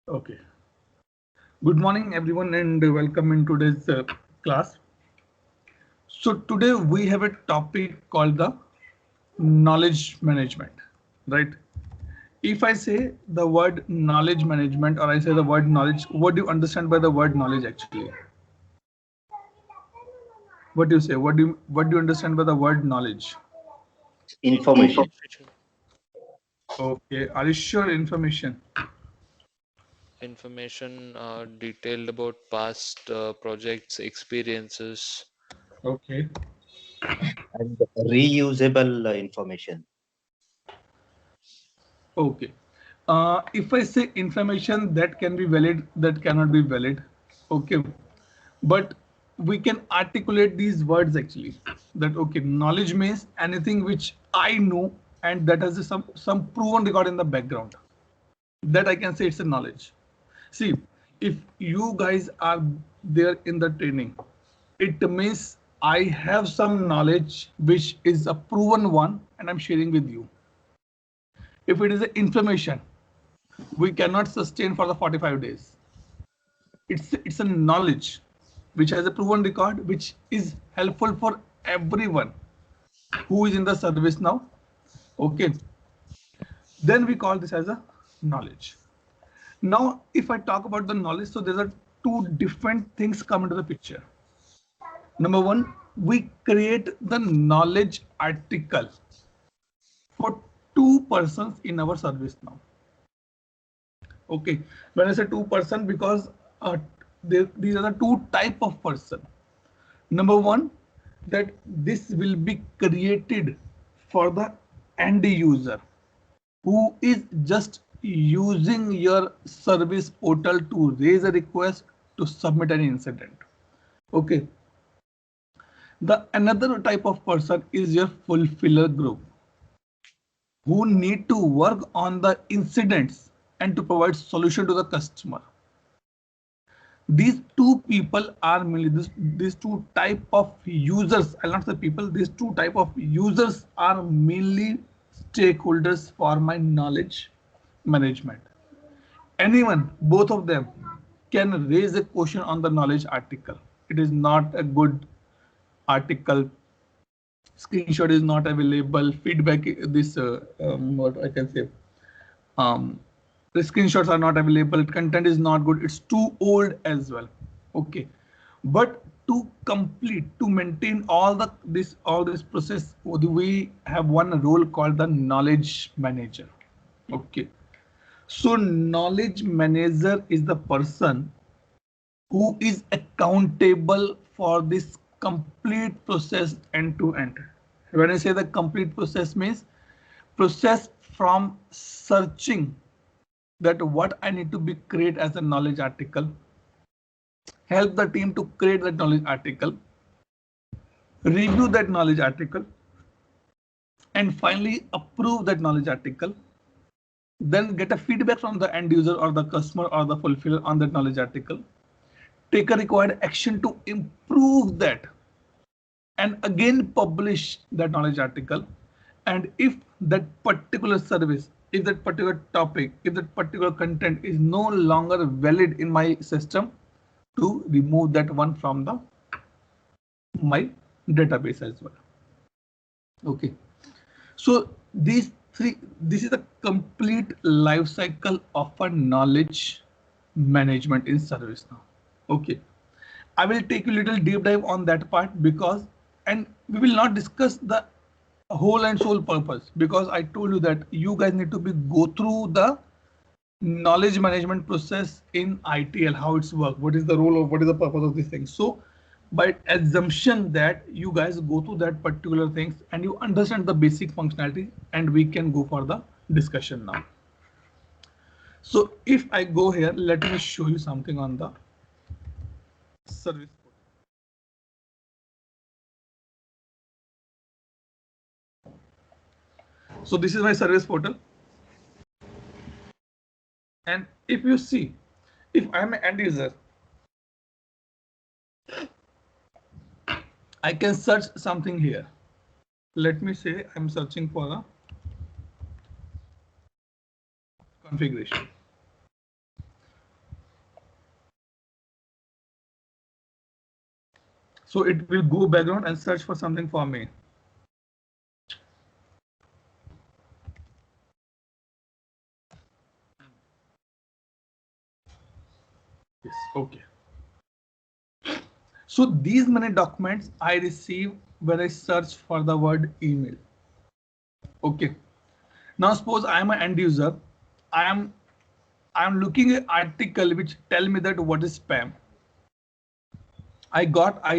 Okay. Good morning, everyone, and welcome in today's class. So today we have a topic called the knowledge management, right? If I say the word knowledge management or I say the word knowledge, what do you understand by the word knowledge actually? What do you say? What do you understand by the word knowledge? Information. Okay. Are you sure information? Information detailed about past projects, experiences. Okay. And reusable information. Okay. If I say information that can be valid, that cannot be valid. Okay. But we can articulate these words actually. That okay, knowledge means anything which I know and that has some proven record in the background. That I can say it's a knowledge. See, if you guys are there in the training, it means I have some knowledge which is a proven one and I'm sharing with you. If it is a information, we cannot sustain for the 45 days. It's a knowledge which has a proven record, which is helpful for everyone who is in the service now. Okay, then we call this as a knowledge. Now, if I talk about the knowledge, so there are two different things come into the picture. Number one, we create the knowledge article for two persons in our service now. Okay, when I say two-person, because these are the two type of person. Number one, that this will be created for the end user who is just using your service portal to raise a request to submit an incident. Okay, the another type of person is your fulfiller group who need to work on the incidents and to provide solution to the customer. These two people are mainly these two type of users. I'll not say people. These two type of users are mainly stakeholders for my knowledge management. Anyone, both of them, can raise a question on the knowledge article. It is not a good article. Screenshot is not available. Feedback. This what I can say. Um, the screenshots are not available, content is not good, it's too old as well. Okay, but to complete, to maintain all this process, we have one role called the knowledge manager. Okay, so knowledge manager is the person who is accountable for this complete process end to end. When I say the complete process means process from searching that what I need to be create as a knowledge article, help the team to create that knowledge article, review that knowledge article, and finally approve that knowledge article, then get a feedback from the end user or the customer or the fulfiller on that knowledge article, take a required action to improve that, and again publish that knowledge article. And if that particular service, if that particular topic, if that particular content is no longer valid in my system, to remove that one from the my database as well. Okay, so these three, this is the complete life cycle of a knowledge management in ServiceNow. Okay, I will take a little deep dive on that part, because and we will not discuss the whole and sole purpose, because I told you that you guys need to be go through the knowledge management process in ITL, how it's work, what is the role of, what is the purpose of these things. So by assumption that you guys go through that particular things and you understand the basic functionality, and we can go for the discussion now. So if I go here, let me show you something on the service portal. So this is my service portal. And if you see, if I'm an end user, I can search something here. Let me say I'm searching for a configuration. So it will go background and search for something for me. Yes, okay. So these many documents I receive when I search for the word email. Okay. Now suppose I am an end user. I am looking at article which tell me that what is spam. I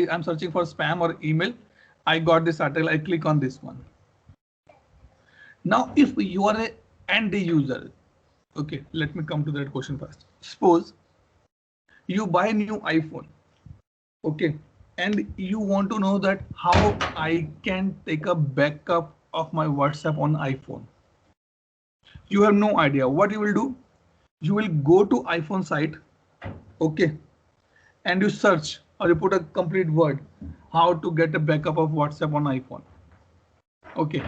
am searching for spam or email. I got this article. I click on this one. Now, if you are an end user, okay, let me come to that question first. Suppose you buy a new iPhone, okay, and you want to know that how I can take a backup of my WhatsApp on iPhone. You have no idea what you will do. You will go to iPhone site, okay, and you search or you put a complete word how to get a backup of WhatsApp on iPhone. Okay,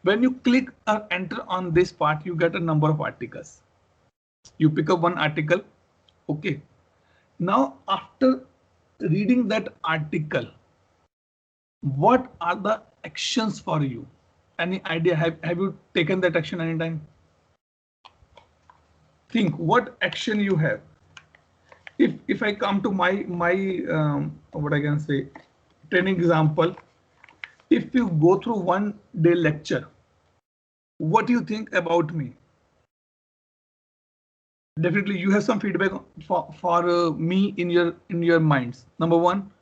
when you click or enter on this part, you get a number of articles. You pick up one article. Okay, now after reading that article, what are the actions for you? Any idea? Have you taken that action anytime? Think what action you have. If I come to my what I can say training example, if you go through 1 day lecture, what do you think about me? Definitely you have some feedback for me in your minds. Number one,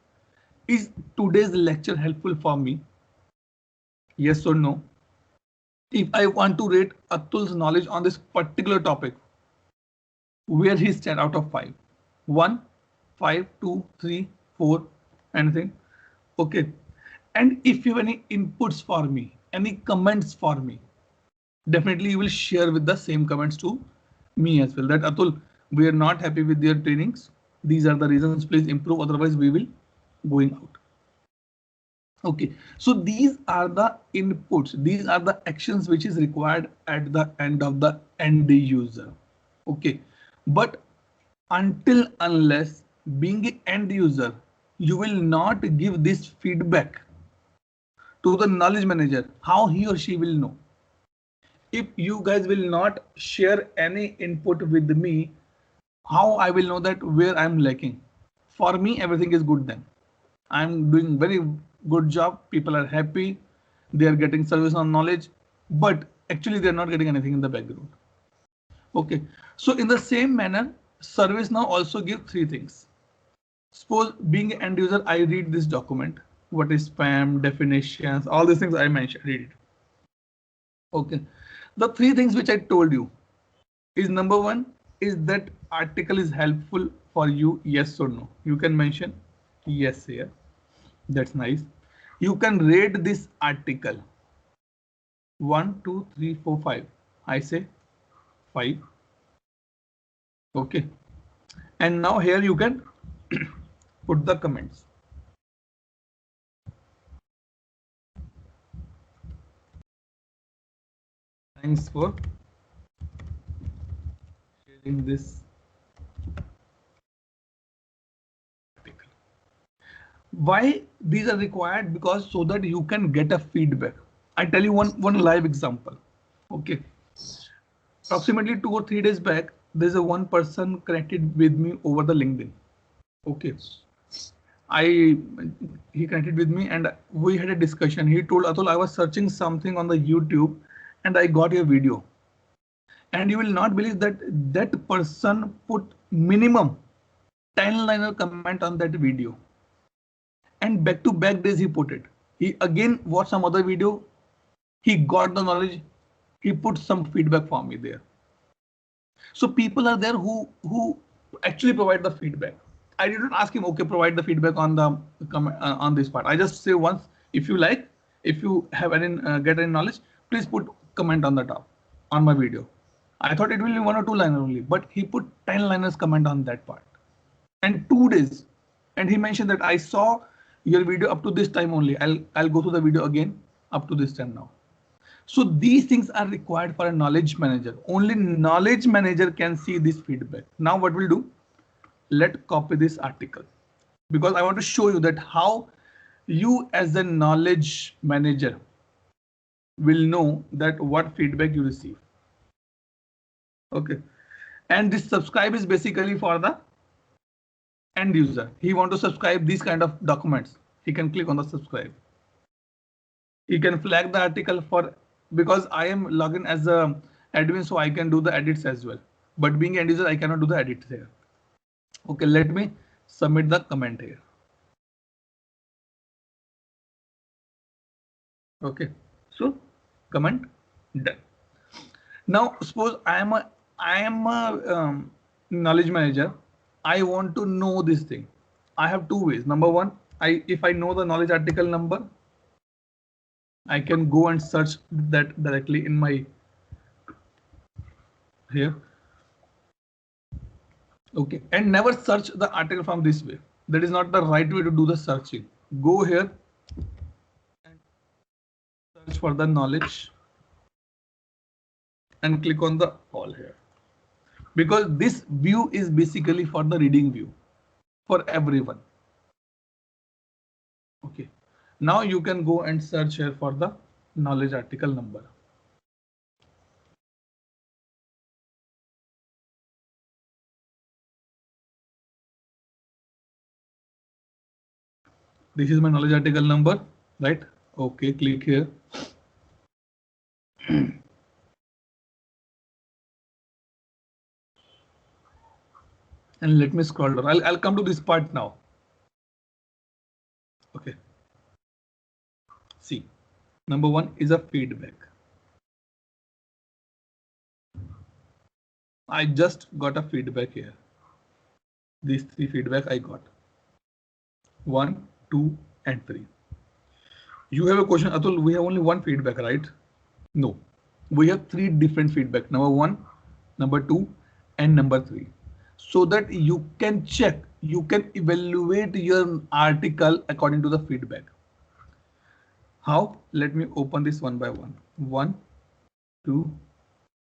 is today's lecture helpful for me? Yes or no? If I want to rate Atul's knowledge on this particular topic, where he stand out of 5? 1, 5, 2, 3, 4, anything? Okay. And if you have any inputs for me, any comments for me, definitely you will share with the same comments to me as well. That Atul, we are not happy with your trainings. These are the reasons. Please improve. Otherwise, we will going out. Okay, so these are the inputs. These are the actions which is required at the end of the end user. Okay, but until unless being an end user, you will not give this feedback to the knowledge manager, how he or she will know? If you guys will not share any input with me, how I will know that where I'm lacking? For me, everything is good then. I'm doing very good job. People are happy. They are getting service on knowledge, but actually they're not getting anything in the background. Okay. So in the same manner, ServiceNow also give 3 things. Suppose being an end user, I read this document. What is spam, definitions, all these things I mentioned, read it. Okay. The 3 things which I told you is number 1, is that article is helpful for you, yes or no? You can mention yes here. That's nice. You can rate this article 1, 2, 3, 4, 5. I say 5. Okay. And now here you can put the comments. Thanks for sharing this article. Why these are required? Because so that you can get a feedback. I tell you one live example. Okay. Approximately 2 or 3 days back, there's a one person connected with me over the LinkedIn. Okay. He connected with me and we had a discussion. He told Atul, I was searching something on the YouTube and I got your video. And you will not believe that that person put minimum 10-liner comment on that video. And back to back days he put it. He again watched some other video. He got the knowledge. He put some feedback for me there. So people are there who actually provide the feedback. I didn't ask him, okay, provide the feedback on the on this part. I just say once, if you like, if you have any get any knowledge, please put comment on the top on my video. I thought it will be 1 or 2 liner only, but he put 10 liners comment on that part. And 2 days, and he mentioned that I saw your video up to this time only. I'll go through the video again up to this time now. So these things are required for a knowledge manager. Only knowledge manager can see this feedback. Now what we'll do? Let's copy this article because I want to show you that how you as a knowledge manager will know that what feedback you receive. Okay, and this subscribe is basically for the end user. He want to subscribe these kind of documents. He can click on the subscribe. He can flag the article for, because I am logged in as a admin, so I can do the edits as well. But being end user, I cannot do the edits here. Okay, let me submit the comment here. Okay, so comment done. Now suppose I am a knowledge manager. I want to know this thing. I have two ways. Number one, if I know the knowledge article number, I can go and search that directly in my here. Okay, and never search the article from this way. That is not the right way to do the searching. Go here and search for the knowledge and click on the all here, because this view is basically for the reading view for everyone. Okay, now you can go and search here for the knowledge article number. This is my knowledge article number, right? Okay, click here. And let me scroll down. I'll come to this part now. Okay. See, number one is a feedback. I just got a feedback here. These three feedback I got. 1, 2, and 3. You have a question, Atul, we have only one feedback, right? No, we have three different feedback. Number 1, number 2, and number 3. So that you can check, you can evaluate your article according to the feedback. How? Let me open this one by one. 1, 2,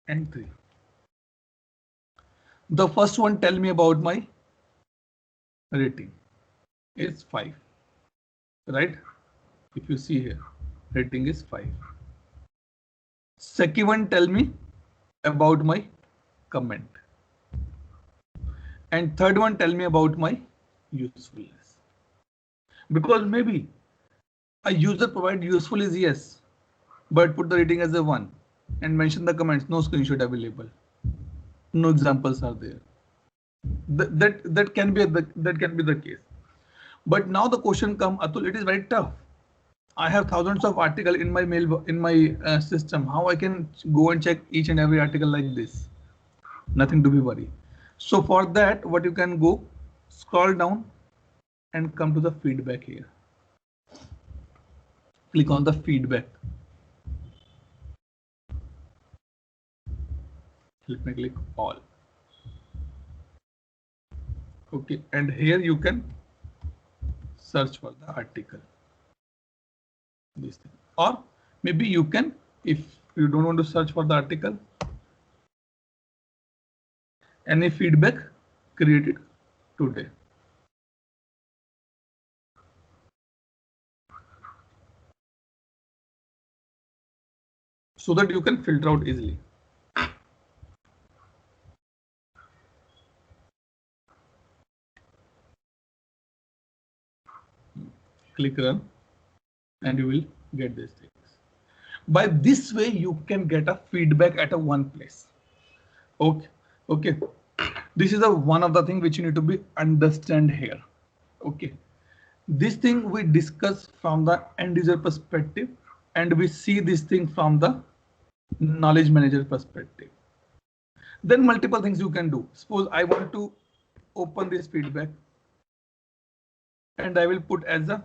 and 3. The first one tell me about my rating. It's 5, right? If you see here, rating is 5. Second one tell me about my comment. And third one tell me about my usefulness. Because maybe a user provide useful is yes, but put the rating as a 1 and mention the comments, no screenshot available. No examples are there. That can be the case. But now the question come, Atul, it is very tough. I have thousands of articles in my mail in my system. How I can go and check each and every article like this? Nothing to be worried. So for that, what you can go, scroll down and come to the feedback here. Click on the feedback. Let me click all. Okay, and here you can search for the article. This thing. Or maybe you can, if you don't want to search for the article, any feedback created today. So that you can filter out easily. Click run and you will get these things. By this way, you can get a feedback at a one place. Okay. This is one of the things which you need to be understand here. Okay. This thing we discuss from the end user perspective, and we see this thing from the knowledge manager perspective. Then multiple things you can do. Suppose I want to open this feedback and I will put as a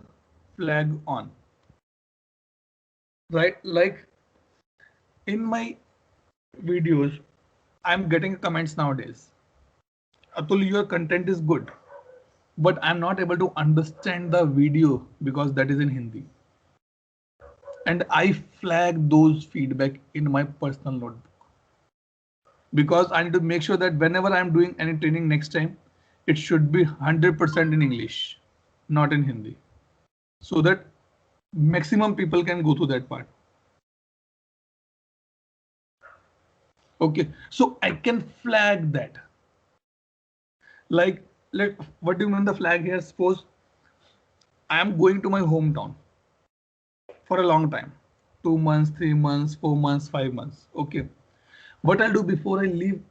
flag on, right? Like in my videos, I'm getting comments nowadays. Atul, your content is good, but I'm not able to understand the video because that is in Hindi. And I flag those feedback in my personal notebook, because I need to make sure that whenever I'm doing any training next time, it should be 100% in English, not in Hindi. so that maximum people can go to that part. Okay, so I can flag that. Like, what do you mean the flag here? Suppose I am going to my hometown for a long time, 2 months, 3 months, 4 months, 5 months. Okay, what I'll do before I leave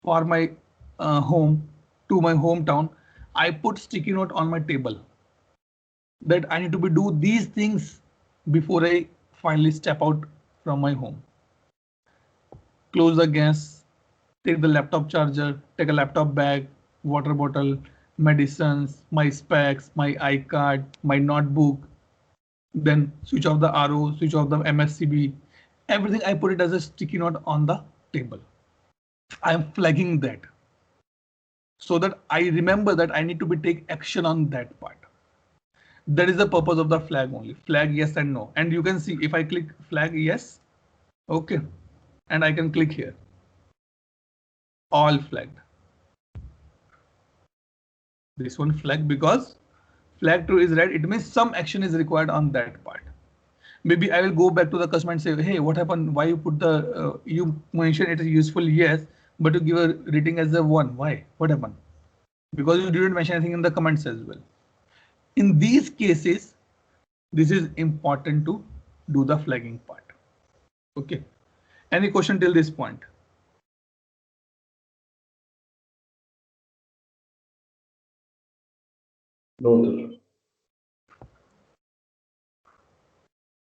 for my home to my hometown, I put sticky note on my table that I need to be do these things before I finally step out from my home. Close the gas, take the laptop charger, take a laptop bag, water bottle, medicines, my specs, my iCard, my notebook, then switch off the RO, switch off the MSCB, everything I put it as a sticky note on the table. I am flagging that so that I remember that I need to be take action on that part. That is the purpose of the flag only. Flag yes and no. And you can see if I click flag yes, okay, and I can click here. All flagged. This one flag because flag true is red. It means some action is required on that part. Maybe I will go back to the customer and say, hey, what happened? Why you put the you mentioned it is useful yes, but you give a rating as a 1. Why? What happened? Because you didn't mention anything in the comments as well. In these cases, this is important to do the flagging part. Okay. Any question till this point? No, sir.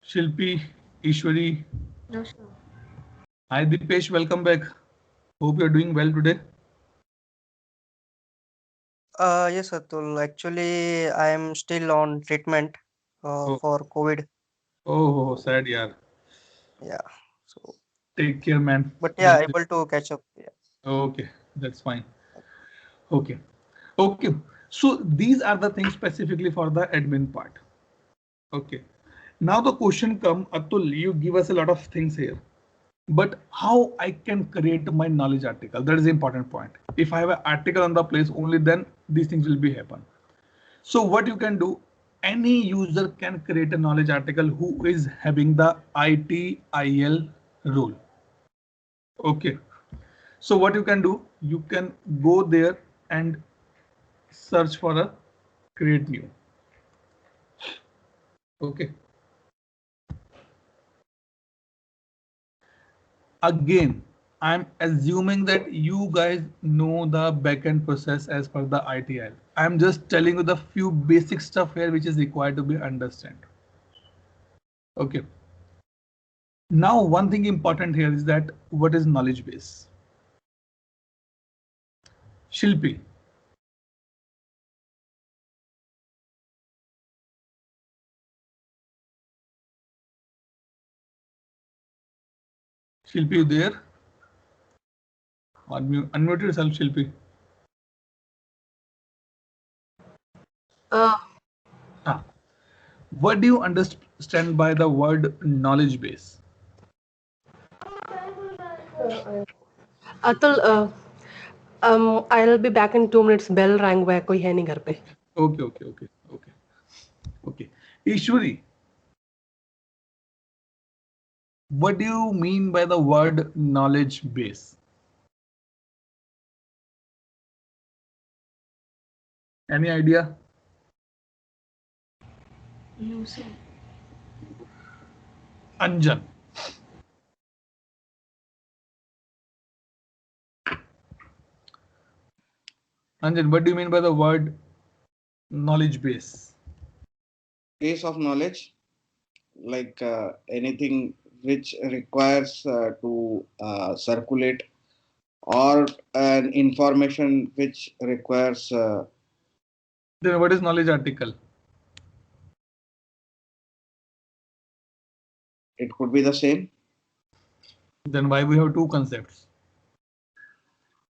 Shilpi, Ishwari. No, sir. Hi Dipesh, welcome back. Hope you're doing well today. Yes, Atul. Actually, I am still on treatment Oh. for COVID. Oh, sad yaar. Yeah. So, Take care, man. but yeah, able to catch up. Yeah. Okay, that's fine. Okay. Okay. So these are the things specifically for the admin part. Okay. Now the question come, Atul, you give us a lot of things here. But how I can create my knowledge article? That is the important point. If I have an article on the place, only then these things will be happen. So what you can do, any user can create a knowledge article who is having the ITIL role. Okay. So what you can do, you can go there and search for a create new. Okay. Again, I'm assuming that you guys know the backend process as per the ITIL. I'm just telling you the few basic stuff here which is required to be understood. Okay. Now, one thing important here is that what is knowledge base? Shilpi. Shilpi, you there? Unmute yourself, Shilpi. Ah. What do you understand by the word knowledge base? Atul, I'll be back in 2 minutes. Bell rang हुआ है, कोई है नहीं घर पे. Okay. Ishwari, what do you mean by the word knowledge base? Any idea? Anjan. Anjan, what do you mean by the word knowledge base? Base of knowledge, like anything which requires to circulate, or an information which requires. Then what is knowledge article? It could be the same. Then why we have two concepts?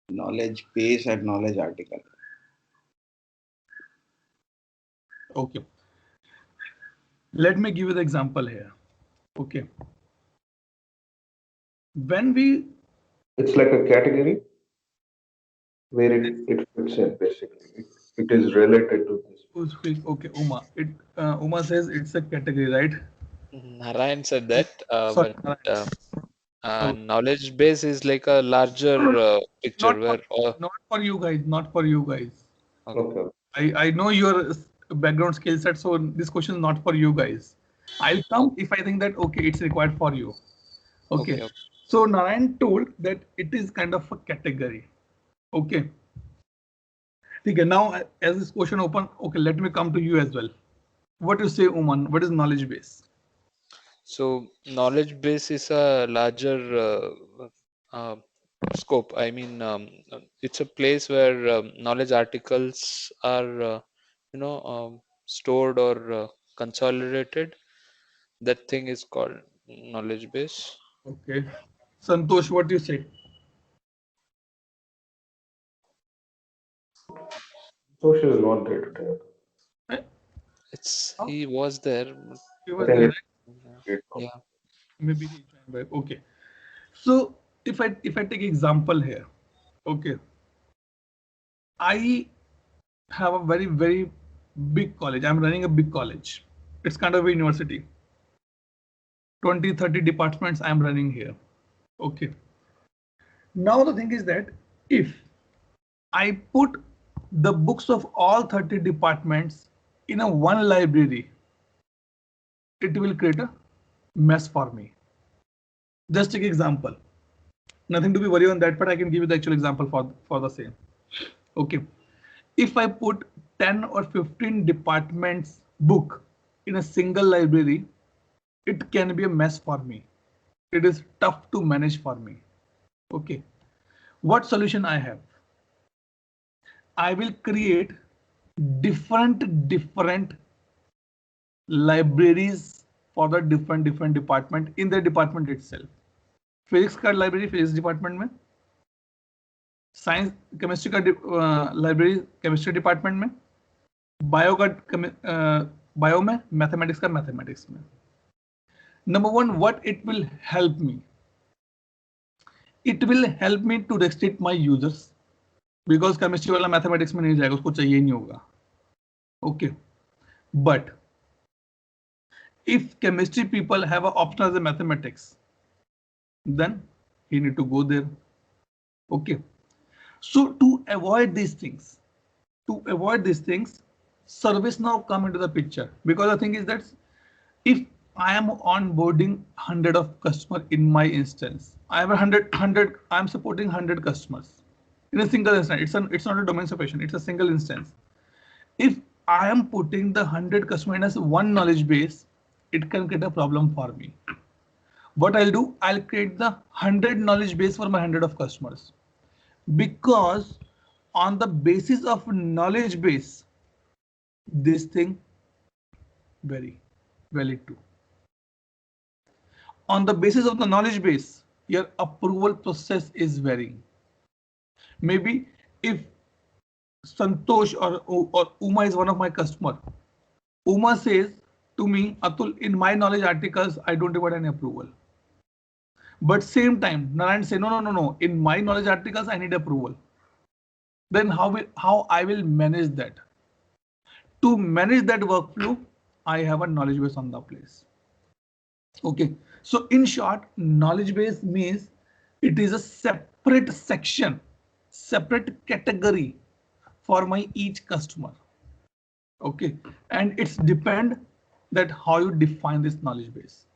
Knowledge base and knowledge article. Okay. Let me give you the example here. Okay. When we It's like a category where it fits in basically. It is related to this. Who's quick? Okay, Uma. Uma says it's a category, right? Narayan said that, Sorry, but Narayan. Oh, knowledge base is like a larger no, no, picture not for where all. not for you guys. Not for you guys. Okay. Okay. I know your background skill set, so this question is not for you guys. I'll come if I think that okay, it's required for you. Okay. Okay. So Narayan told that it is kind of a category. Okay. Okay. Now as this question open, okay, let me come to you as well. What you say, Uman? What is knowledge base? So knowledge base is a larger uh, scope. I mean, it's a place where knowledge articles are, stored or consolidated. That thing is called knowledge base. Okay. Santosh, what do you say? Social is not there today. Eh, It's how? he was there. He I was think there, it's right? great. Yeah. Maybe he joined back. Okay. So if I take example here, okay, I have a very big college. I'm running a big college. It's kind of a university. 20-30 departments I'm running here. Okay. Now the thing is that if I put the books of all 30 departments in a one library, it will create a mess for me. Just take example. Nothing to be worried on that, but I can give you the actual example for the same. Okay. If I put 10 or 15 departments book in a single library, it can be a mess for me. It is tough to manage for me. Okay. What solution I have? I will create different libraries for the different department in the department itself. Physics का library physics department में, science chemistry का library chemistry department में, bio का bio में, mathematics का mathematics में. Number one, what it will help me, it will help me to restrict my users, because chemistry वाला mathematics में नहीं जाएगा, उसको चाहिए ही नहीं होगा. Okay, but if chemistry people have an option as a mathematics, then he need to go there. Okay, so to avoid these things, ServiceNow come into the picture, because the thing is that if I am onboarding 100 of customer in my instance, I have 100 I am supporting 100 customers in a single instance. It's not a domain separation, it's a single instance. If I am putting the 100 customer in as one knowledge base, it can create a problem for me. What I'll do, I'll create the 100 knowledge base for my 100 of customers, because on the basis of knowledge base, this thing very valid too. On the basis of the knowledge base, your approval process is varying. Maybe if Santosh or Uma is one of my customer, Uma says to me, Atul, in my knowledge articles, I don't require any approval. But same time, Narayan say, no. In my knowledge articles, I need approval. Then how I will manage that? To manage that workflow, I have a knowledge base on the place. Okay. So in short, knowledge base means it is a separate section, separate category for my each customer. Okay. And it's depend that how you define this knowledge base.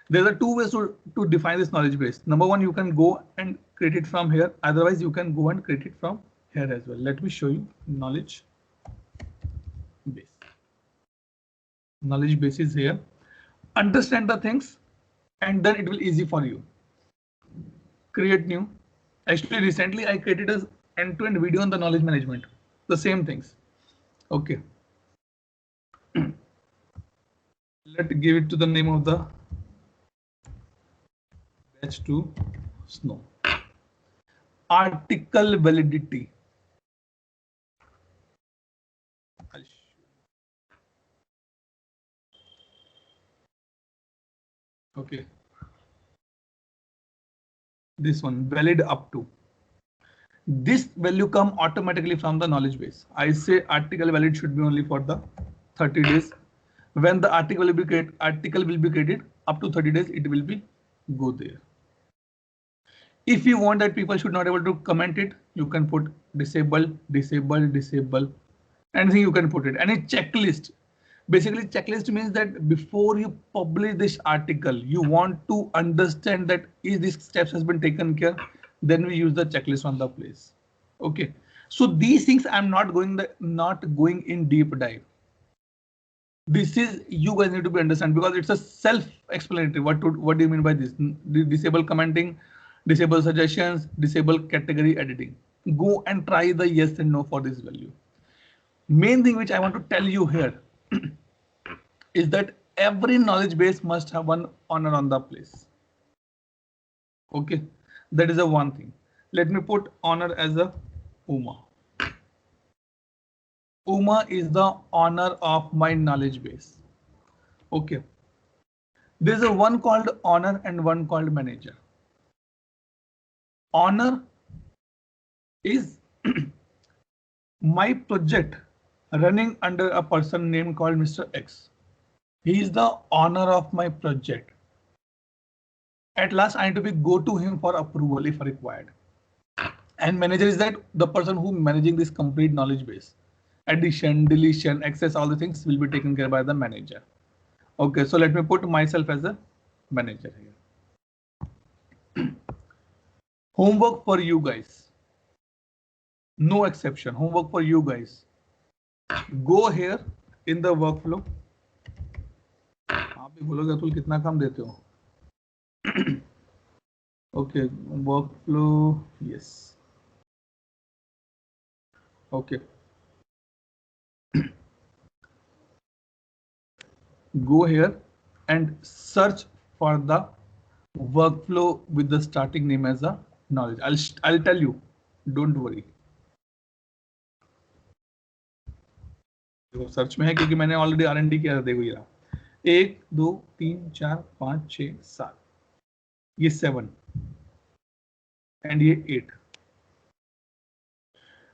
There are two ways to define this knowledge base. Number one, you can go and create it from here. Otherwise, you can go and create it from here as well. Let me show you knowledge base. Knowledge base is here. Understand the things, and then it will easy for you. Create new. Actually, recently I created an end-to-end video on the knowledge management. The same things. Okay. Let's give it to the name of the batch to Snow. Article validity. Okay. This one, valid up to. this value come automatically from the knowledge base. I say article valid should be only for the 30 days. When the article will be created up to 30 days, it will be go there. If you want that people should not able to comment it, you can put disable, disable, disable. Anything you can put it. And a checklist. Basically, checklist means that before you publish this article, you want to understand that is these steps has been taken care. Then we use the checklist on the place. Okay. So these things I'm not going in deep dive. This is you guys need to be understand because it's a self-explanatory. What do you mean by this? Disable commenting, disable suggestions, disable category editing. Go and try the yes and no for this value. Main thing which I want to tell you here is that every knowledge base must have one honor on the place. Okay, that is the one thing. Let me put honor as a UMA. UMA is the honor of my knowledge base. Okay. There's a one called honor and one called manager. Honor is my project running under a person named called Mr. X. He is the honor of my project. At last, I need to go to him for approval if required. And manager is that the person who managing this complete knowledge base. Addition, deletion, access, all the things will be taken care by the manager. Okay, so let me put myself as a manager here. Homework for you guys. No exception. Homework for you guys. Go here in the workflow. आप भी बोलोगे अतुल कितना काम देते हो? Okay, workflow, yes. Okay. Go here and search for the workflow with the starting name as a knowledge. I'll tell you. Don't worry. देखो search में है क्योंकि मैंने ऑलरेडी R&D किया था. देखो ये 1 2 3 4 5 6 7 ये 7 and ये 8.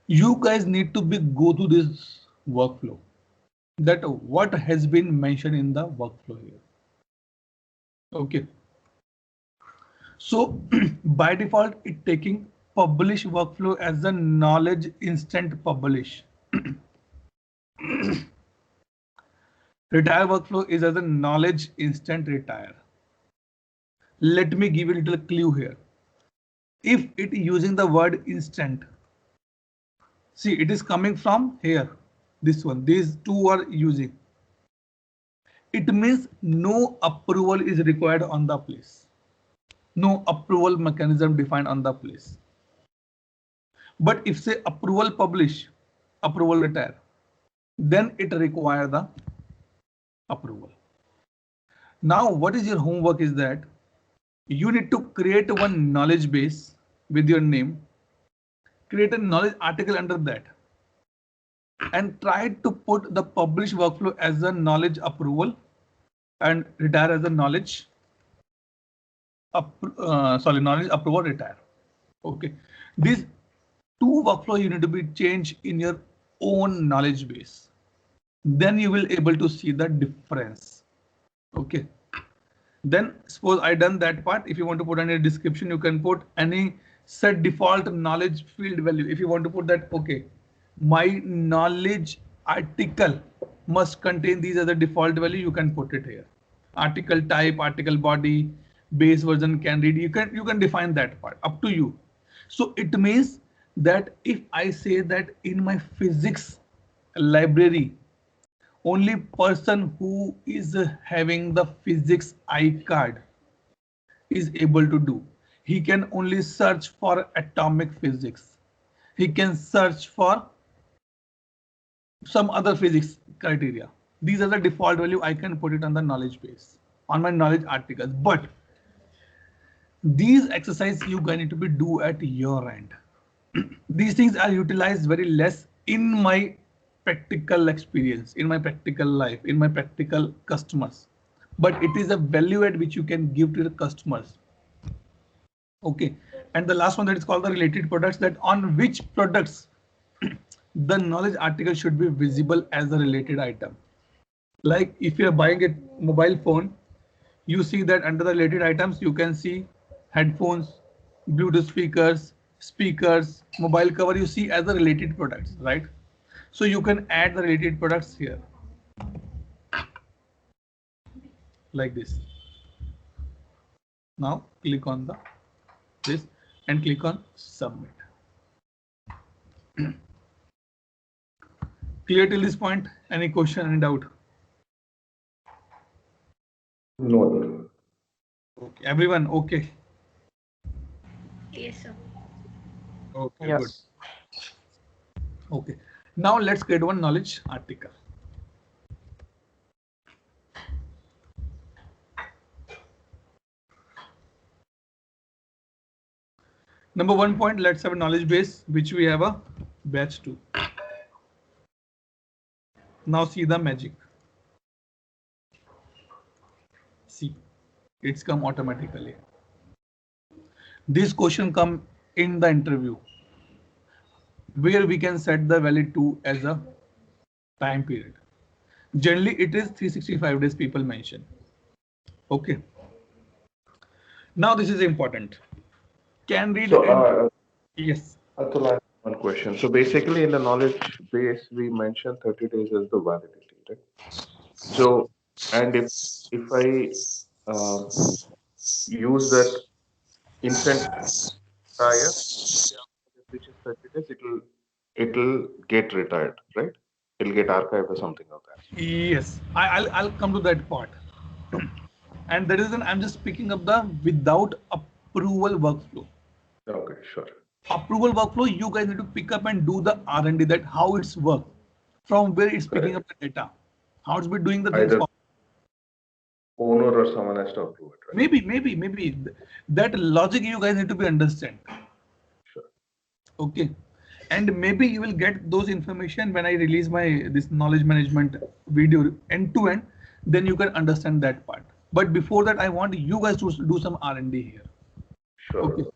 You guys need to go to this workflow. That what has been mentioned in the workflow here. Okay. So by default, it taking publish workflow as the knowledge instant publish. Retire workflow is as a knowledge instant retire. Let me give you a little clue here. If it using the word instant, see it is coming from here. This one, these two are using. It means no approval is required on the place. No approval mechanism defined on the place. But if say approval publish, approval retire, then it require the approval. Now what is your homework is that you need to create one knowledge base with your name, create a knowledge article under that, and try to put the publish workflow as a knowledge approval and retire as a knowledge knowledge approval retire. Okay, these two workflow you need to be changed in your own knowledge base. Then you will able to see the difference. Okay. Then suppose I done that part. If you want to put any description, you can put any set default knowledge field value. If you want to put that, okay, my knowledge article must contain these as a default value. You can put it here. Article type, article body, base version can read. You can define that part up to you. So it means that if I say that in my physics library, only person who is having the physics iCard is able to do. He can only search for atomic physics. He can search for some other physics criteria. These are the default value. I can put it on the knowledge base, on my knowledge articles. But these exercises you going to be do at your end. These things are utilized very less in my practical experience, in my practical life, in my practical customers. But it is a value add which you can give to the customers. Okay, And the last one that is called the related products, that on which products the knowledge article should be visible as a related item. Like if you're buying a mobile phone, you see that under the related items, you can see headphones, Bluetooth speakers, mobile cover, you see as the related products, right? So you can add the related products here. Like this. Now click on this and click on submit. Clear till this point? Any question, any doubt? No. Okay, everyone, okay. Yes, sir. Okay, Yes. good. Okay, now let's create one knowledge article. Number 1 point, let's have a knowledge base, which we have a batch 2. Now see the magic. See, it's come automatically. This question come in the interview, where we can set the value 2 as a time period. Generally, it is 365 days people mention. Okay. Now this is important. Can read. So, Yes. Atul, I have one question. So basically, in the knowledge base, we mentioned 30 days as the validity, right? So, and if I use that infant tire, which is 30 days, it'll get retired, right? It'll get archived or something like that. Yes. I'll come to that part. And the reason I'm just picking up the without approval workflow. Okay, sure. Approval workflow, you guys need to pick up and do the R&D, that how it's work, from where it's picking up the data, how it's been doing the things. Either owner or someone has to approve it, right? Maybe that logic you guys need to be understand. Sure. Okay. And maybe you will get those information when I release this knowledge management video end to end, then you can understand that part. But before that, I want you guys to do some R&D here. Sure. Okay.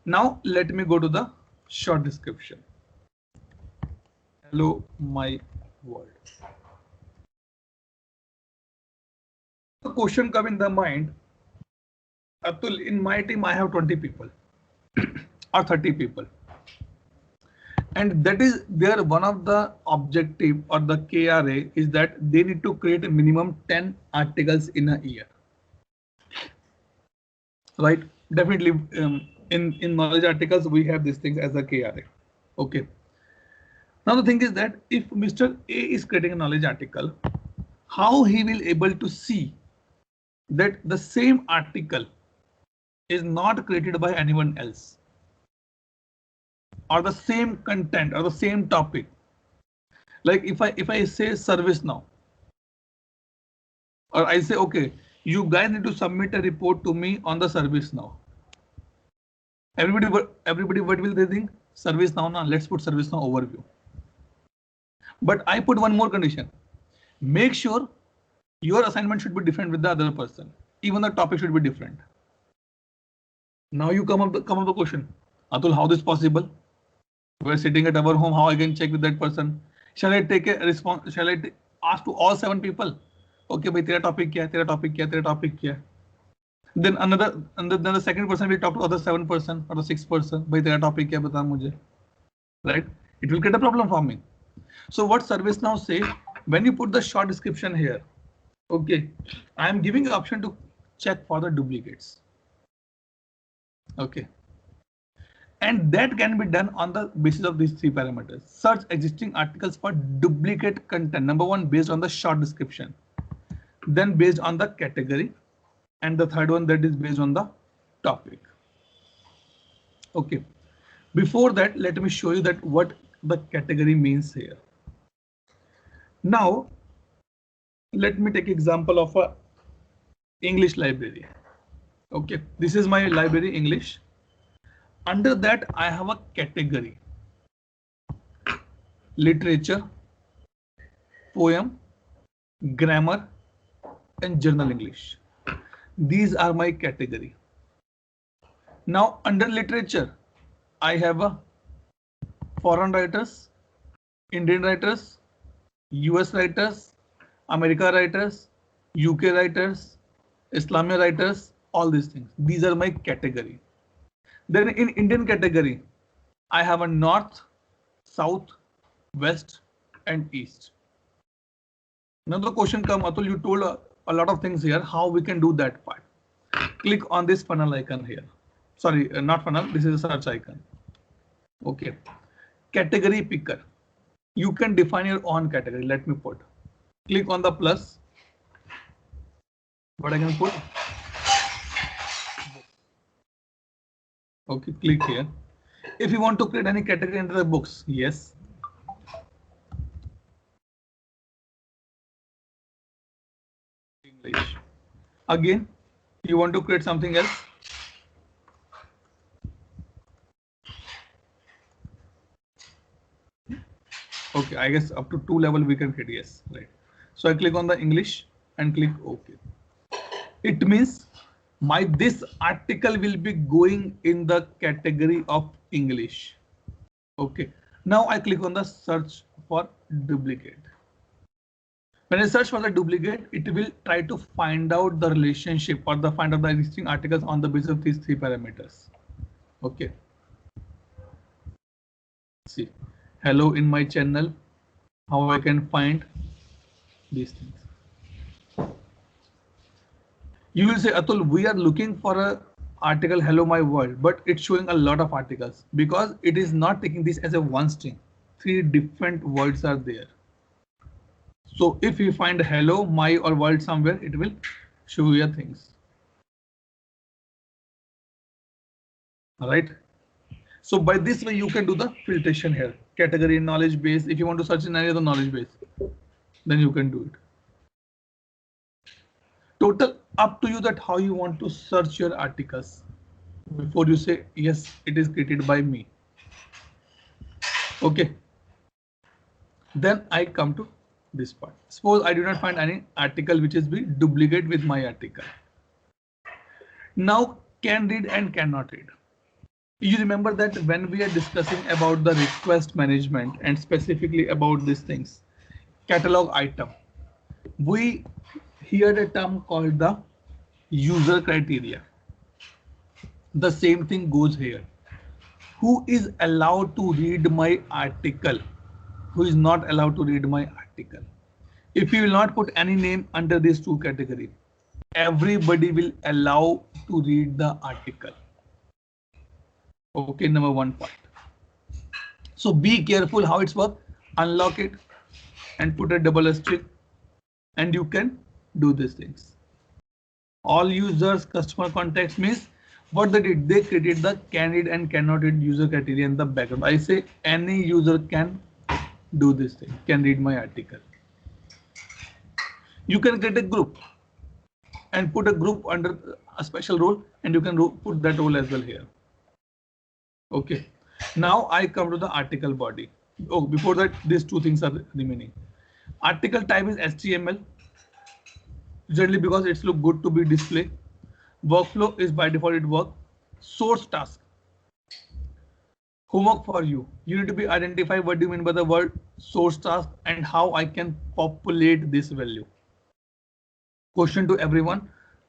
Now let me go to the short description. Hello, my world. The question come in the mind. Atul, in my team, I have 20 people or 30 people. And that is their one of the objective or the KRA is that they need to create a minimum 10 articles in a year. Right? Definitely in knowledge articles, we have these things as a KRA. Okay. Now the thing is that if Mr. A is creating a knowledge article, how he will able to see that the same article is not created by anyone else, or the same content or the same topic. Like if I say ServiceNow, or I say, okay, you guys need to submit a report to me on the ServiceNow. Everybody, what will they think? ServiceNow, now let's put ServiceNow overview. But I put one more condition. Make sure your assignment should be different with the other person. Even the topic should be different. Now you come up the question, Atul, how this possible? We're sitting at our home. How I can check with that person? Shall I take a response? Shall I ask to all 7 people? Okay, bhai, tera topic kya? Tera topic kya? Tera topic kya? Then then the second person will talk to other 7 person or the 6 person. Bhai, tera topic kya? Bata mujhe. Right? It will get a problem for me. So what ServiceNow say, when you put the short description here, okay, I am giving the option to check for the duplicates. Okay. And that can be done on the basis of these 3 parameters. Search existing articles for duplicate content. Number 1, based on the short description. Then based on the category. And the third one, that is based on the topic. Okay. Before that, let me show you that what the category means here. Now, let me take example of a English library. Okay, this is my library English. Under that, I have a category: literature, poem, grammar, and general English. These are my category. Now under literature, I have a foreign writers, Indian writers, US writers, America writers, UK writers, Islamic writers, all these things. These are my category. Then in Indian category, I have a north, south, west, and east. Now the question come, Atul, you told a lot of things here, how we can do that part. Click on this funnel icon here. Sorry, not funnel, this is a search icon. Okay. Category picker. You can define your own category. Let me put. Click on the plus. What I can put? Okay, click here. If you want to create any category under the books, yes. English. Again, you want to create something else? Okay, I guess up to 2 level we can create, yes, right. So I click on the English and click OK. It means this article will be going in the category of English. Okay, now I click on the search for duplicate. When I search for the duplicate, it will try to find out the relationship or find out the existing articles on the basis of these 3 parameters. Okay. See, hello in my channel, how I can find these things. You will say, Atul, we are looking for a article hello my world, but it's showing a lot of articles because it is not taking this as a one string. 3 different words are there. So if you find hello, my or world somewhere, it will show you things. All right. So by this way, you can do the filtration here. Category, knowledge base. If you want to search in any other knowledge base, then you can do it. Total up to you that how you want to search your articles before you say, yes, it is created by me. Okay. Then I come to this part. Suppose I do not find any article which is be duplicate with my article. Now can read and cannot read. You remember that when we are discussing about the request management and specifically about these things, catalog item, we heard a term called the user criteria. The same thing goes here. Who is allowed to read my article? Who is not allowed to read my article? If you will not put any name under these 2 categories, everybody will allow to read the article. Okay, number 1 point. So be careful how it's work. Unlock it and put a double asterisk, and you can do these things. All users, customer contacts means what they did. They created the can read and cannot read user criteria in the background. I say any user can do this thing, can read my article. You can create a group and put a group under a special role, and you can put that role as well here. Okay. Now I come to the article body. Oh, before that, these 2 things are remaining. Article type is HTML, generally because it's look good to be displayed. Workflow is by default it work. Source task. Homework for you. You need to be identify what do you mean by the word source task and how I can populate this value. Question to everyone,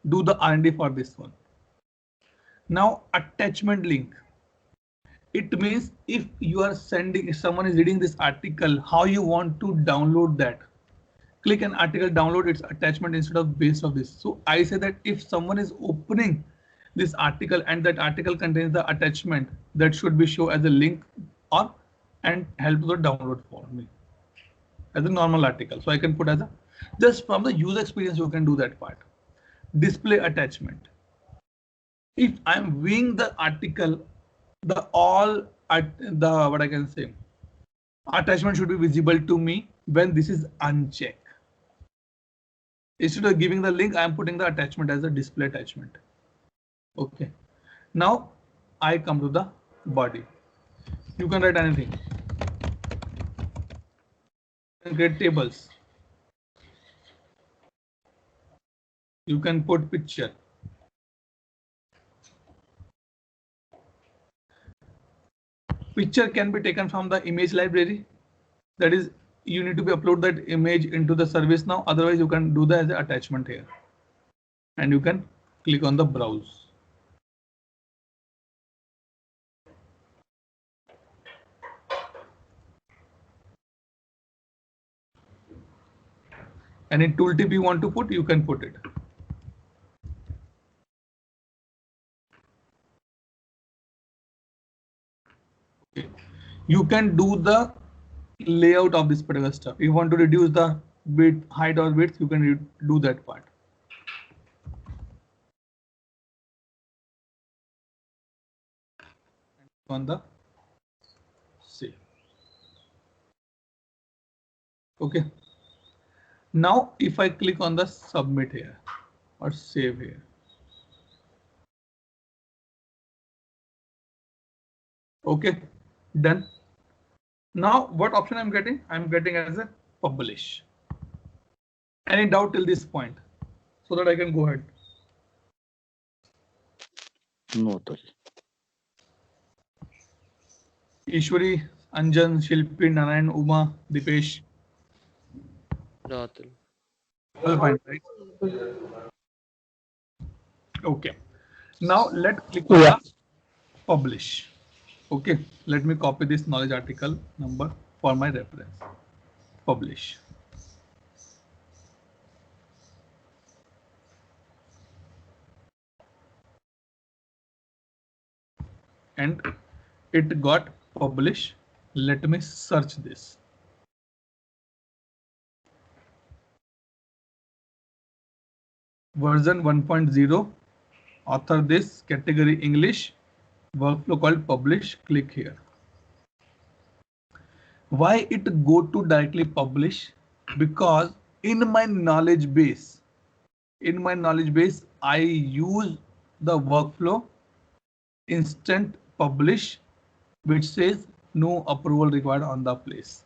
do the R&D for this one. Now attachment link. It means if you are sending, if someone is reading this article, how you want to download that. Click an article, download its attachment instead of base of this. So I say that if someone is opening this article and that article contains the attachment, that should be shown as a link or and help to the download for me as a normal article. So I can put as a, just from the user experience, you can do that part. Display attachment. If I'm viewing the article, what I can say, attachment should be visible to me when this is unchecked. Instead of giving the link, I am putting the attachment as a display attachment. Okay. Now I come to the body. You can write anything. You can create tables. You can put picture. picture can be taken from the image library. That is, you need to be upload that image into the service now. Otherwise, you can do that as an attachment here, and you can click on the browse. And in tooltip you want to put, you can put it. Okay. You can do the layout of this particular stuff. If you want to reduce the bit height or width, you can do that part. On the save. Okay. Now, if I click on the submit here or save here, okay, done. Now, what option I'm getting? I'm getting as a publish. Any doubt till this point, so that I can go ahead? No, Atul. Ishwari, Anjan, Shilpi, Narayan, Uma, Dipesh. No, Atul. All fine, right? Okay. Now let's click on the publish. Okay. Let me copy this knowledge article number for my reference. Publish. And it got published. Let me search this. Version 1.0, author this, category English, workflow called publish. Click here. Why it go to directly publish? Because in my knowledge base, I use the workflow instant publish, which says no approval required on the place.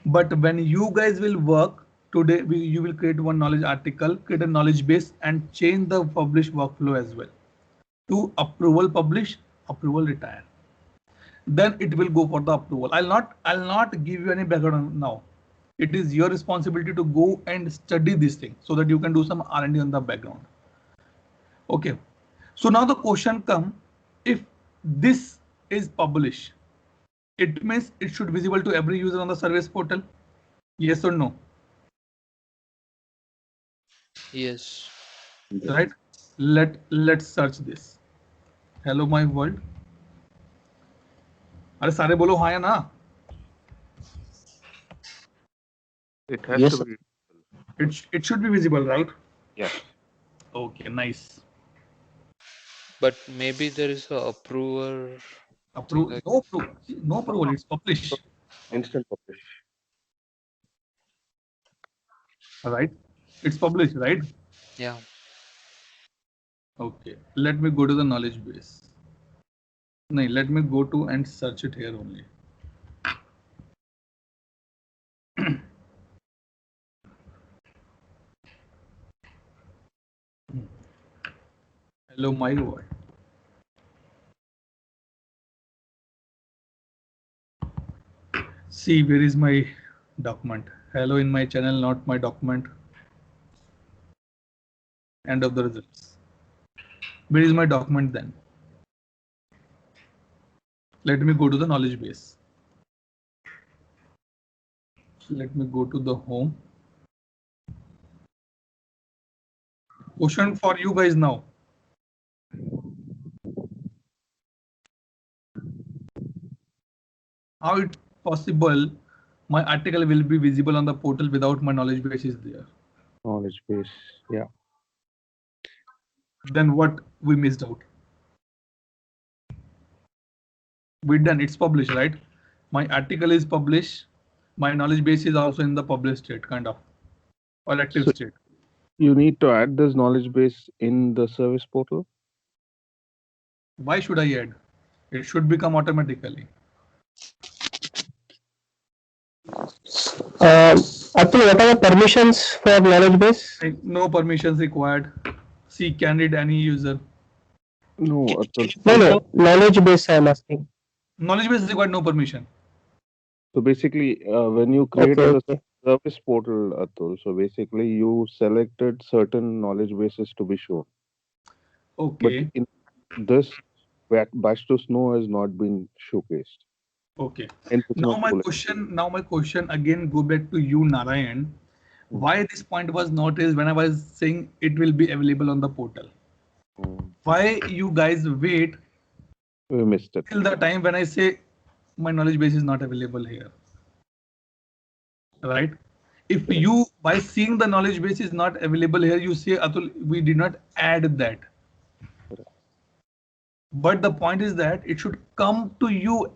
But when you guys will work today, you will create one knowledge article, create a knowledge base, and change the publish workflow as well to approval publish, approval retire. Then it will go for the approval. I'll not give you any background now. It is your responsibility to go and study this thing so that you can do some R&D on the background. Okay. So now the question comes, if this is published, it means it should be visible to every user on the service portal. Yes or no? Yes. Right. Let's search this. Hello my world. अरे सारे बोलो हाँ या ना? It has Yes, to be. It should be visible, right? Yeah. Okay, nice. But maybe there is a approver. Approve. No approval. No approval. It's published. Instant publish. Right. It's published, right? Yeah. Okay. Let me go to the knowledge base. No, let me go to and search it here only. Hello, my world. See, where is my document? Hello in my channel, not my document. End of the results. Where is my document then? Let me go to the knowledge base. Let me go to the home. Question for you guys now. How it possible my article will be visible on the portal without my knowledge base is there? knowledge base. Yeah. Then what we missed out? We done, it's published, right? My article is published. My knowledge base is also in the published state, kind of, or active So- state. You need to add this knowledge base in the service portal. Why should I add? It should become automatically. Atul, what are the permissions for knowledge base? Like, no permissions required. See, can read any user. No, Atul. No, knowledge base I'm asking. Knowledge base required no permission. So basically, when you created Okay, a okay. service portal, Atul, so basically you selected certain knowledge bases to be shown. But Okay. in this, Batch to Snow has not been showcased. Okay. Hence, it's Now not my full. question. Now my question again go back to you, Narayan. Mm, Why this point was noticed when I was saying it will be available on the portal? mm. Why you guys wait We missed it. till the time when I say my knowledge base is not available here, right? If Correct. you by seeing the knowledge base is not available here, you say Atul, we did not add that. Correct. But the point is that it should come to you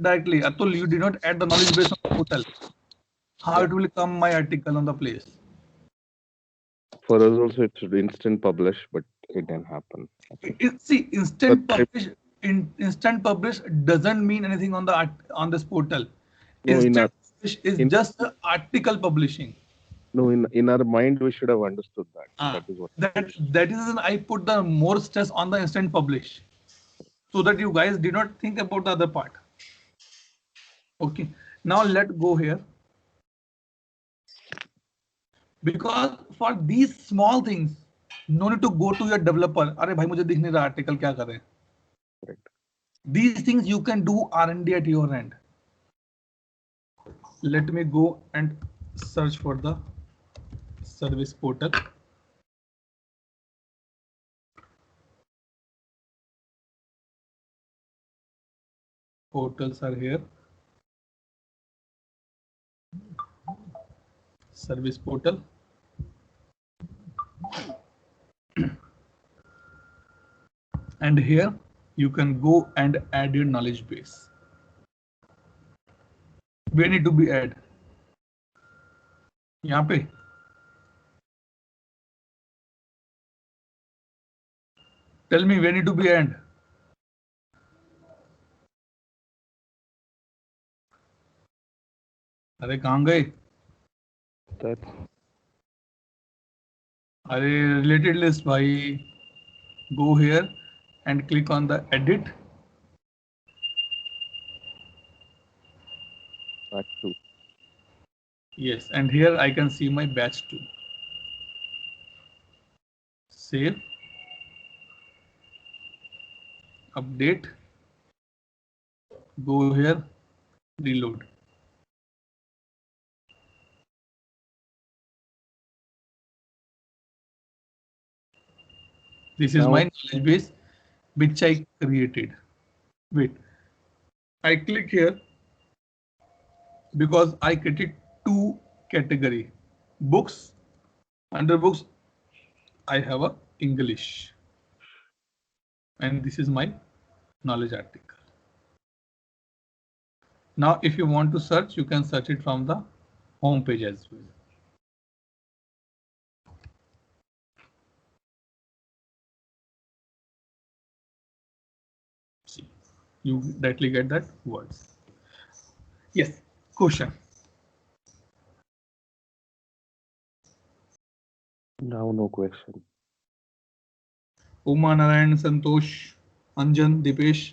directly. Atul, you did not add the knowledge base on the portal. How Yeah. it will come my article on the place? For us also, it should instant publish, but it didn't happen. Okay. See, But instant publish doesn't mean anything on the on this portal. no, Instant publish is in just the article publishing. no in our mind, we should have understood that. Ah, That is what. that is reason I put the more stress on the instant publish, so that you guys did not think about the other part. Okay, now let's go here, because for these small things, no need to go to your developer. अरे भाई मुझे दिख नहीं रहा article क्या करें? Correct. These things you can do R&D at your end. Let me go and search for the service portal. Portals are here. Service portal. And here you can go and add your knowledge base. Where need to be add? यहाँ पे tell me where need to be add? अरे कहाँ गए? That अरे related list भाई. Go here and click on the edit. that too. Yes, and here I can see my batch 2. Save. Update. Go here. Reload. This is Now, my knowledge base which I created. Wait, I click here because I created 2 category books. Under books, I have a English, and this is my knowledge article. Now, if you want to search, you can search it from the home page as well. See, you directly get that words. Yes, question. now no question. Uma, Narayan, Santosh, Anjan, Dipesh.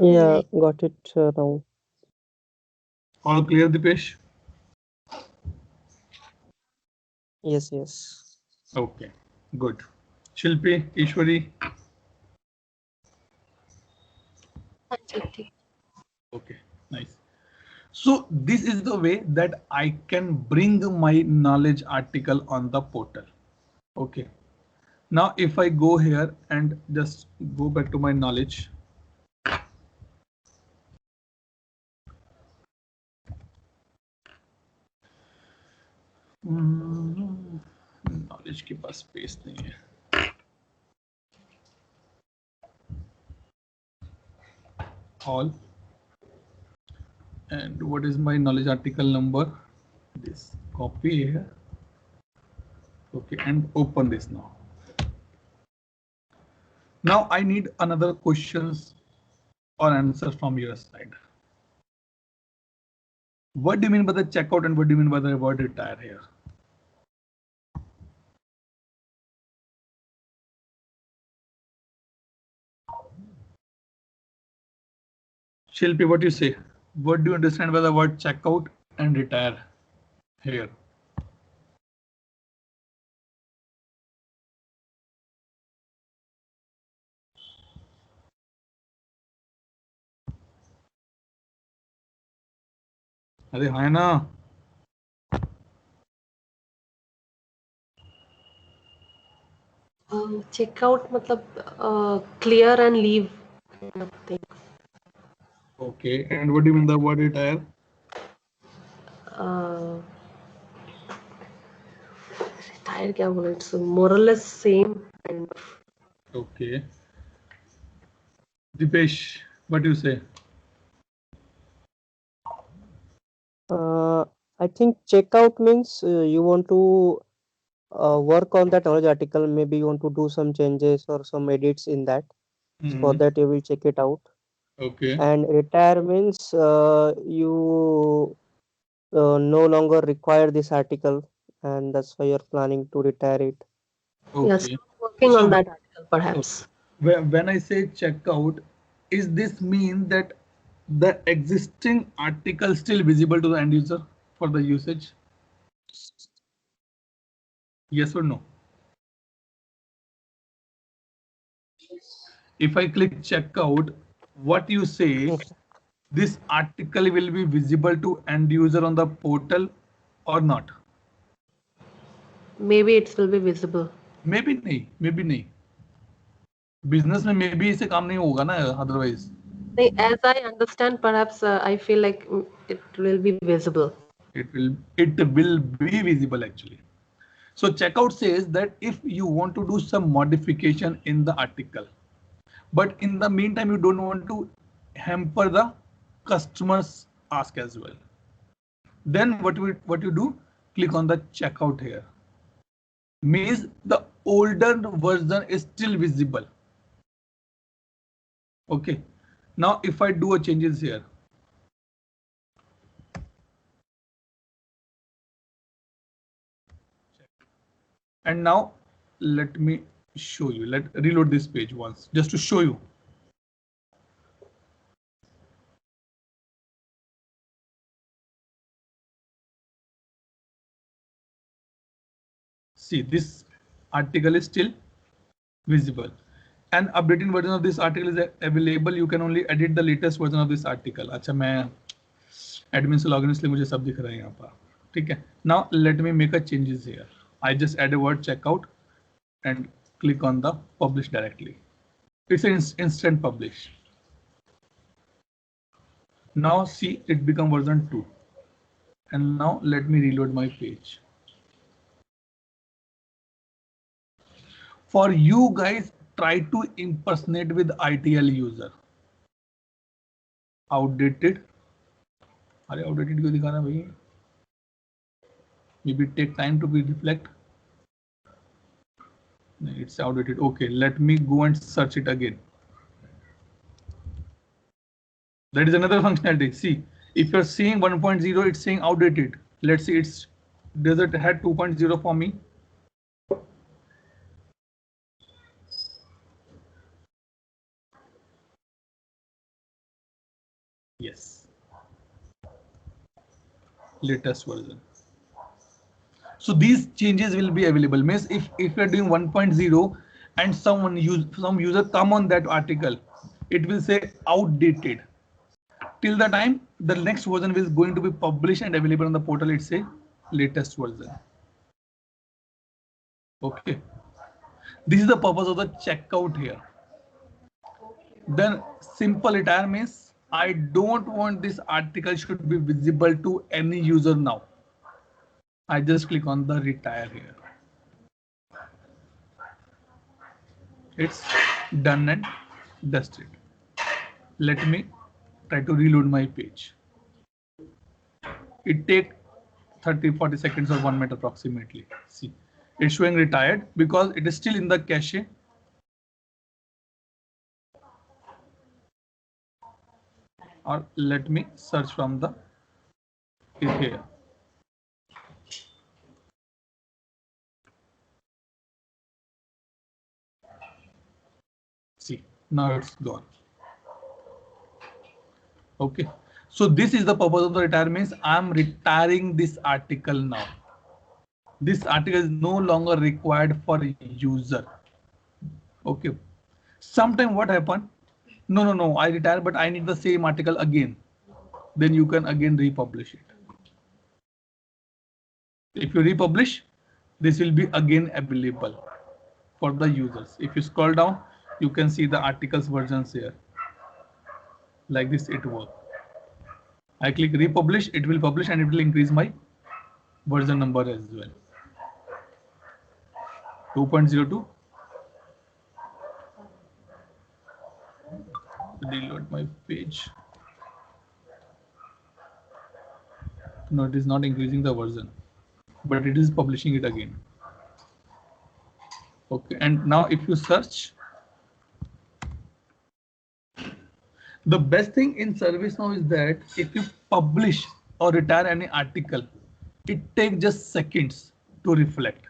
Yeah, got it now. All clear, Dipesh? Yes, yes. Okay, good. Shilpi, Ishwari. Okay, nice. So this is the way that I can bring my knowledge article on the portal. Okay. Now if I go here and just go back to my knowledge. Knowledge के पास space नहीं है. All, and what is my knowledge article number? This, copy here. Okay, and open this now. Now I need another questions or answers from your side. What do you mean by the checkout and what do you mean by the reward retire here? Shilpi, what do you say? What do you understand by the word checkout and retire here? अरे हाँ ना. Check out matlab clear and leave kind of thing. Okay, and what do you mean the word retire? Retire क्या बोले? It's more or less same kind of. Okay. Dipesh, what do you say? I think checkout means you want to work on that knowledge article. Maybe you want to do some changes or some edits in that. For that, you will check it out. Okay. And retire means you no longer require this article, and that's why you're planning to retire it. Yes, Okay. working So on that article perhaps. when I say checkout, is this mean that the existing article still visible to the end user for the usage? Yes or no? If I click checkout, what you say, this article will be visible to end user on the portal or not? Maybe it will be visible. Maybe नहीं, maybe नहीं. Business में maybe इसे काम नहीं होगा ना otherwise. As I understand, perhaps I feel like it will be visible. It will be visible actually. So checkout says that if you want to do some modification in the article, but in the meantime you don't want to hamper the customer's ask as well, then what you do, click on the checkout here. Means the older version is still visible. Okay. Now if I do a changes here, and now let me show you. Let reload this page once just to show you. See, this article is still visible. An updated version of this article is available. You can only edit the latest version of this article. अच्छा मैं admin से login इसलिए मुझे सब दिख रहा है यहाँ पर. ठीक है. Now let me make a changes here. I just add a word checkout and click on the publish directly. It's an instant publish. Now see it become version 2. And now let me reload my page. For you guys, try to impersonate with ITL user. Outdated. अरे outdated क्यों दिखा रहा है भाई? Maybe take time to be reflect. It's outdated. Okay, let me go and search it again. That is another functionality. See, if you're seeing 1.0, it's saying outdated. Let's see, does it have 2.0 for me? Yes. Latest version. So these changes will be available. Means if you're doing 1.0 and some user come on that article, it will say outdated. Till the time the next version is going to be published and available on the portal, it's a latest version. Okay. This is the purpose of the checkout here. Then simple retire means I don't want this article should be visible to any user now. I just click on the retire here. It's done and dusted. Let me try to reload my page. It takes 30-40 seconds or 1 minute approximately. See, it's showing retired because it is still in the cache. Or let me search from the here. See, now it's gone. Okay, so this is the purpose of the retire, means I am retiring this article now. This article is no longer required for user. Okay, sometime what happened? No, I retire, but I need the same article again. Then you can again republish it. If you republish, this will be again available for the users. If you scroll down, you can see the articles versions here. Like this it works. I click republish, it will publish and it will increase my version number as well. 2.02. Reload my page. No, it is not increasing the version, but it is publishing it again. Okay, and now if you search, the best thing in ServiceNow is that if you publish or retire any article, it takes just seconds to reflect.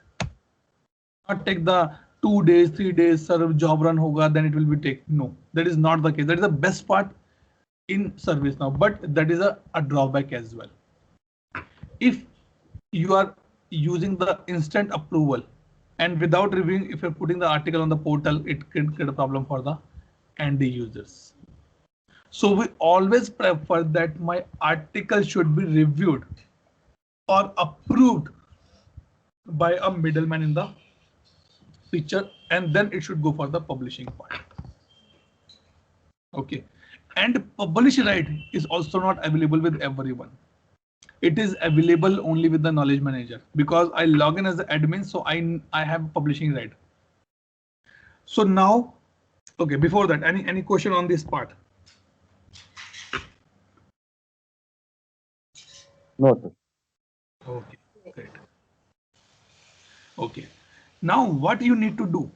Not take the 2 days, 3 days, serve job run hoga, then it will be take. No, that is not the case. That is the best part in ServiceNow, but that is a drawback as well. If you are using the instant approval and without reviewing, if you're putting the article on the portal, it can create a problem for the end users. So we always prefer that my article should be reviewed or approved by a middleman in the picture, and then it should go for the publishing part. Okay, and publish right is also not available with everyone. It is available only with the knowledge manager, because I log in as the admin, so I have publishing right. So now, okay, before that, any question on this part? No, sir. Okay, great. Okay, now what you need to do?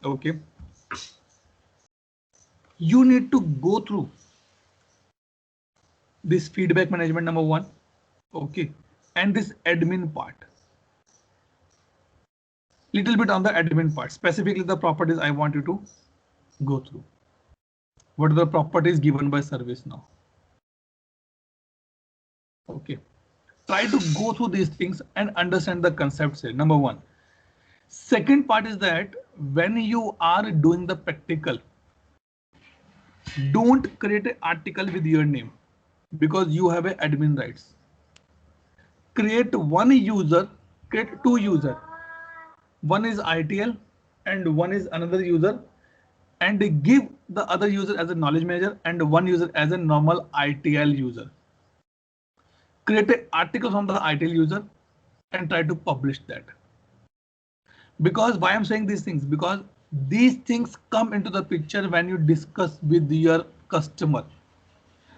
Okay, you need to go through this feedback management number 1. Okay, and this admin part. Little bit on the admin part, specifically the properties I want you to go through. What are the properties given by ServiceNow? Okay, try to go through these things and understand the concepts here. Number 1. Second part is that when you are doing the practical, don't create an article with your name, because you have an admin rights. Create one user, create 2 users. One is ITL and one is another user, and give the other user as a knowledge manager and one user as a normal ITL user. Create an article from the ITL user and try to publish that. Because why I'm saying these things? Because these things come into the picture when you discuss with your customer.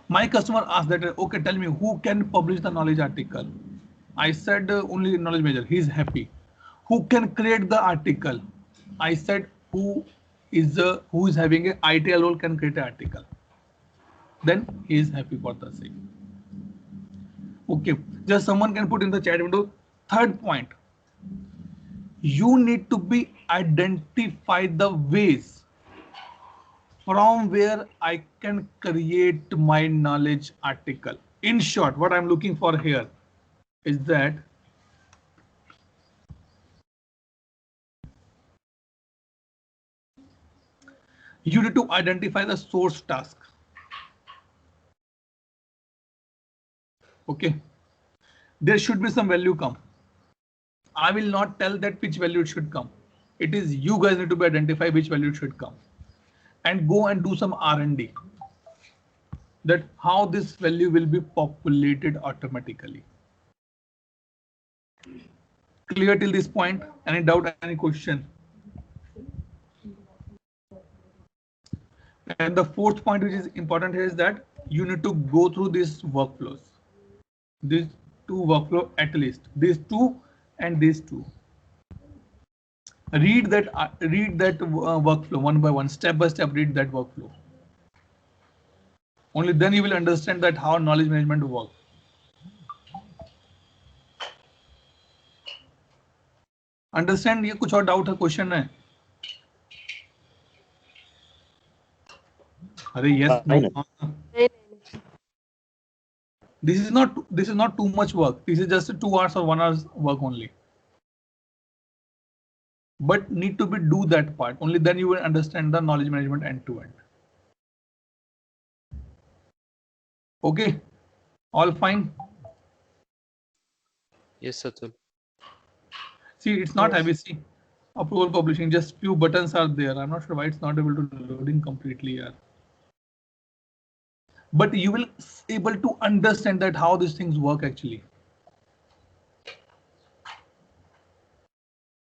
My customer asked that, okay, tell me who can publish the knowledge article. I said only knowledge manager. He's happy. Who can create the article? I said who is having a ITL role can create an article. Then he is happy for the same. Okay, just someone can put in the chat window. Third point, you need to be identify the ways from where I can create my knowledge article. In short, what I'm looking for here is that you need to identify the source task. Okay, there should be some value come. I will not tell that which value it should come. It is you guys need to be identify which value it should come, and go and do some R&D. That how this value will be populated automatically. Clear till this point? Any doubt, any question? And the fourth point which is important here is that you need to go through these workflows. These 2 workflow at least. These 2 and these 2. Read that workflow one by one, step by step. Read that workflow. Only then you will understand that how knowledge management works. Understand? ये कुछ और doubt है, question है? अरे yes, no. This is not too much work. This is just 2 hours or 1 hour's work only. But need to be do that part. Only then you will understand the knowledge management end to end. Okay, all fine. Yes, Atul. See, it's not heavy. See, approval publishing, just few buttons are there. I'm not sure why it's not able to loading completely here. But you will able to understand that how these things work actually.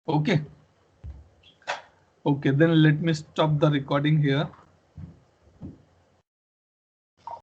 Okay. Okay, then let me stop the recording here.